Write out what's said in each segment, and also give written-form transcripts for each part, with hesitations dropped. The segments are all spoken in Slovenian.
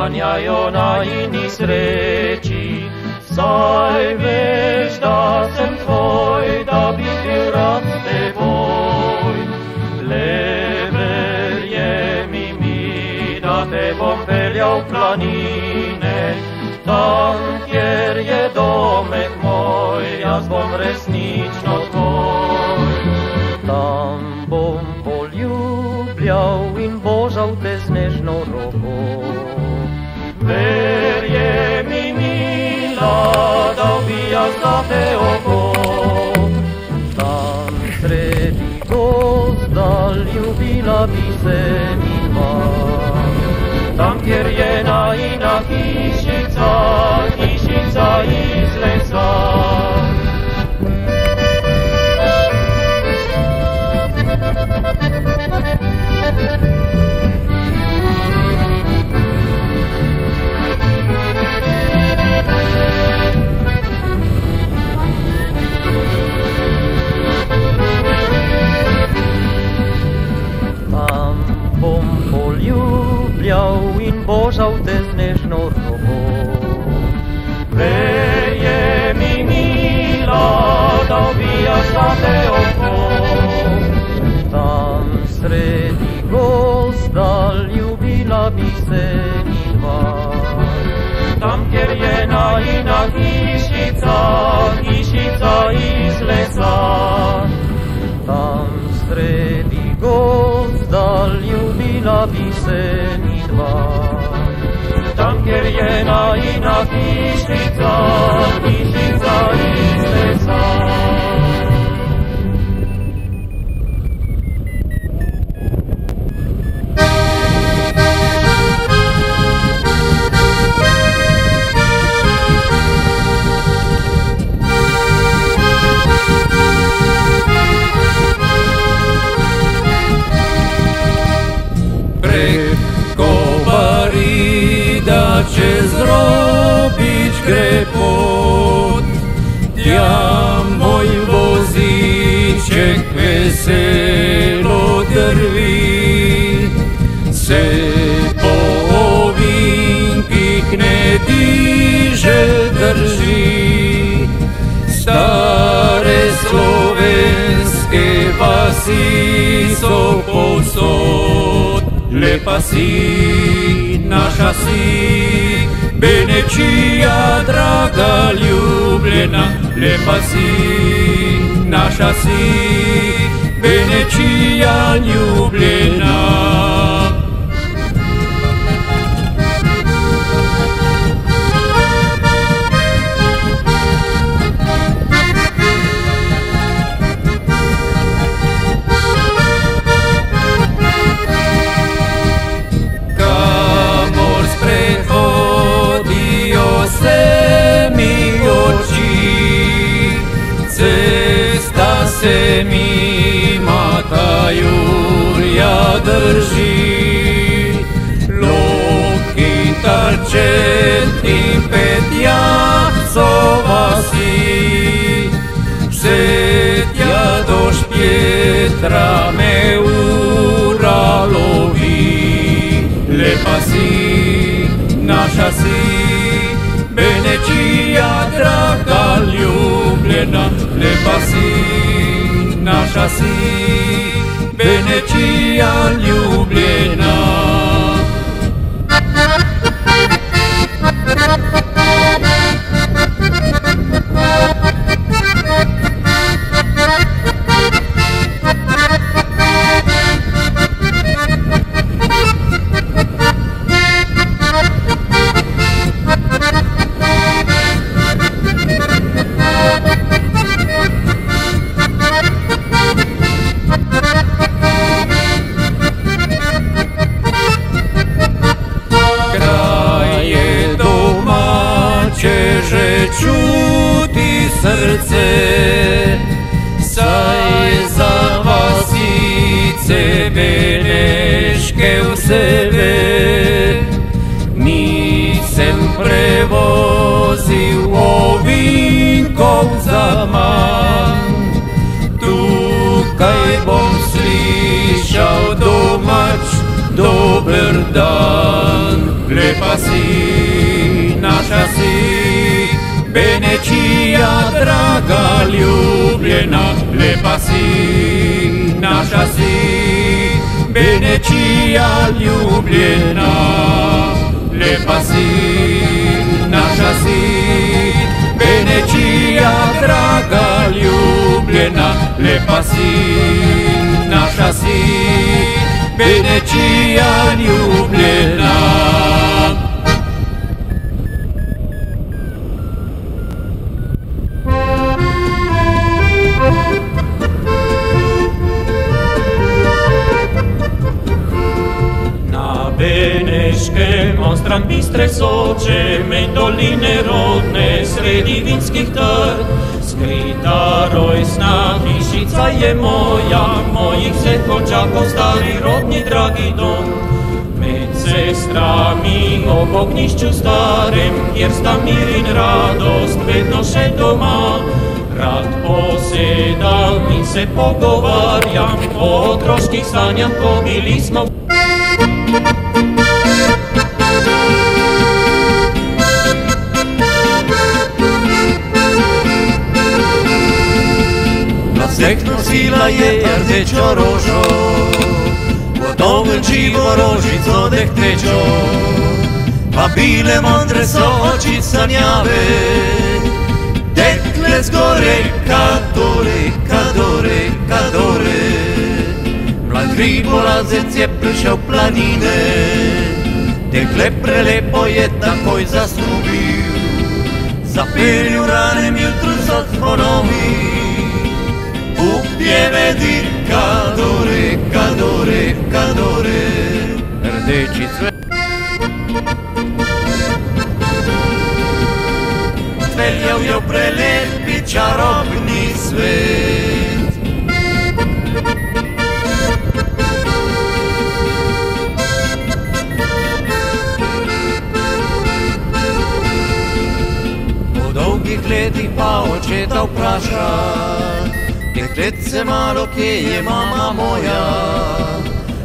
sklanjaj onaj ni sreći. Saj već da sam tvoj, da bi bil rad s teboj. Le verjemi mi, da te bom peljal v planine, tam, kjer je domek moj, jaz bom resnično tvoj. Tam bom poljubljal in božal te z nežno roko. Verjemi mila, dal bi jaz za te oko. Tam sredi gozda ljubila bi se midva. Tam, kjer je najina hišica, hišica iz lesa. Tam bom poljubljal in božal te z nežno roko. Verjemi mila, dal bi jaz za te oko. Tam sredi gozda ljubila bi se midva. Tam, kjer je najina hišica, hišica iz lesa. Tam sredi gozda ljubila bi se midva. Tam, kjer je najina hišica, hišica iz lesa. Čez Robič gre pot, tja moj voziček veselo drvi. Se po ovinkih ne diže drži, stare slovenske vasi so povsod. Lepa si, naša si, Benečija, draga ljubljena. Lepa si, naša si, Benečija ljubljena. Cesta se mimo Jurja drži, Lok in Tarčet in Petjah so vasi. Vse tja do Špjetra me ura lovi. Lepa si, naša si, Benečija, draga ljubljena. Lepa si, naša si, Benečija ljubljena. Že čuti srce, saj za vasice beneške vse ve. Nisem prevozil ovinkov zaman, tukaj bom slišal domač dober dan. lepa si, naša si, Benečija, draga, ljubljena, lepa si, naša si, Benečija, ljubljena, lepa si, naša si, Benečija, draga, ljubljena, lepa si, naša si, Benečija, ljubljena. Beneškem ostran bistre Soče, med doline rodne, sredi vinskih trg. Skrita rojsna hišica je moja, mojih vseh očakov stari rodni dragi dom. Med sestrami ob ognjišču starem, kjer sta mir in radost vedno še doma. Rad posedam in se pogovarjam o otroških sanjah, ko bili smo. Na vseh nosila je rdečo rožo, po dolgem živo rožico dehtečo, pa bile modre so oči sanjave, dekle zgore, kadore, kadore, kadore. Mlad hribolazec je prišel planine, dekle prelepo je takoj zasnubil, zapelju ranem jutru so zvonovi. Bog pjeve dir, kadore, kadore, kadore, rdeči cvet. Veljal je prelepi čarobni svet. Po dolgih letih pa očeta vpraša, deklet se malo, kje je mama moja,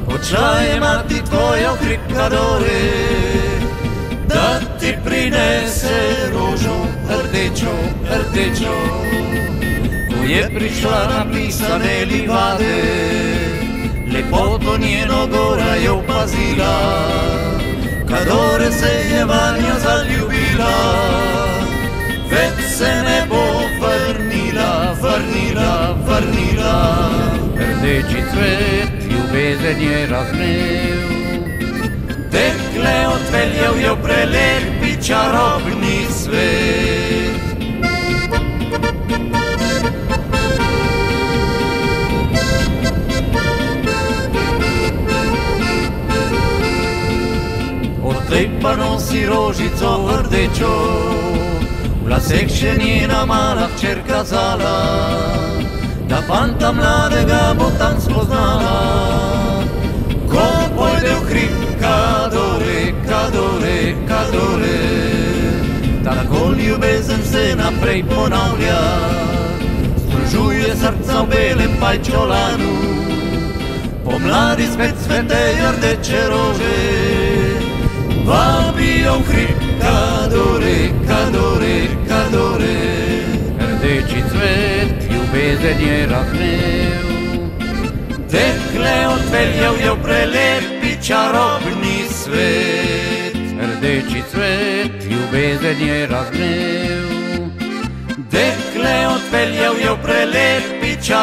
odšla je mati tvoja v hrib kadore, da ti prinese rožo rdečo, rdečo. Ko je prišla napisane livade, lepoto njeno gora je opazila, kadore se je vanjo zaljubila, več se ne bo vrnila, vrnila, vrnila. Rdeči cvet, ljubezen je raznev, dekle odpeljal je v prelepi čarobni svet. Odtlej pa nosi rožico rdečo, v laseh še njena mala hčerka zala, da fanta mladega bo tam spoznala. Ko pojde v hrib, kadore, kadore, kadore, tako ljubezen se naprej ponavlja, združuje srca v belem pajčolanu, pomladi spet cvetejo rdeče rože, vabijo v hrib, kadore, kadore, kadore. Rdeči cvet, ljubezen je raznev, dekle odpeljal je v prelepi čarobni svet. Rdeči cvet, ljubezen je raznev, dekle odpeljal je v prelepi čarobni svet.